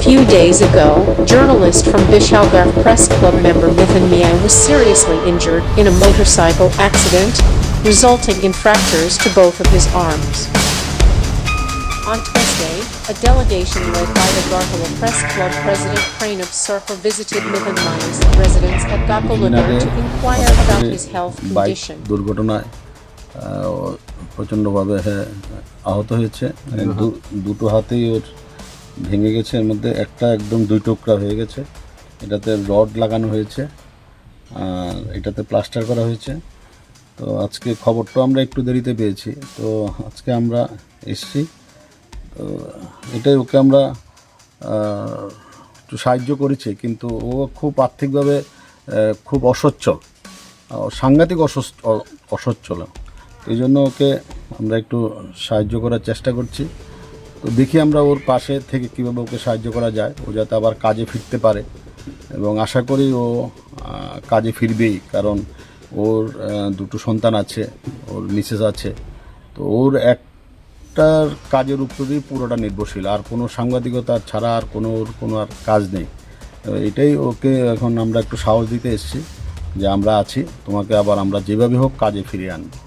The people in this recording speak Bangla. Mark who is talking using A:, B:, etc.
A: few days ago, journalist from Bishalgarh Press Club member Mithan Mia was seriously injured in a motorcycle accident, resulting in fractures to both of his arms. On Tuesday, a delegation led by the Garhwal Press Club president Pranab Sarkar visited Mithan Mia's residence at Gokulagar to inquire about his health condition.
B: দুর্ঘটনায় প্রচণ্ডভাবে আহত হয়েছে। দুটো হাতেই ওর ভেঙে গেছে, এর মধ্যে একটা একদম দুই টুকরা হয়ে গেছে। এটাতে রড লাগানো হয়েছে, এটাতে প্লাস্টার করা হয়েছে। তো আজকে খবরটা আমরা একটু দেরিতে পেয়েছি, তো আজকে আমরা এসেছি। তো এটাই ওকে আমরা একটু সাহায্য করেছি, কিন্তু ও খুব আর্থিকভাবে খুব অসচ্ছল, সাংঘাতিক অসচ্ছল। এই জন্য ওকে আমরা একটু সাহায্য করার চেষ্টা করছি। তো দেখি আমরা ওর পাশে থেকে কীভাবে ওকে সাহায্য করা যায়, ও যাতে আবার কাজে ফিরতে পারে, এবং আশা করি ও কাজে ফিরবেই, কারণ ওর দুটো সন্তান আছে, ওর মিসেস আছে। তো ওর একটার কাজের উপরেই পুরোটা নির্ভরশীল, আর কোনো সাংবাদিকতা ছাড়া আর কোনো আর কাজ নেই। এটাই ওকে এখন আমরা একটু সাহস দিতে এসেছি যে আমরা আছি, তোমাকে আবার আমরা যেভাবে হোক কাজে ফিরিয়ে আনবো।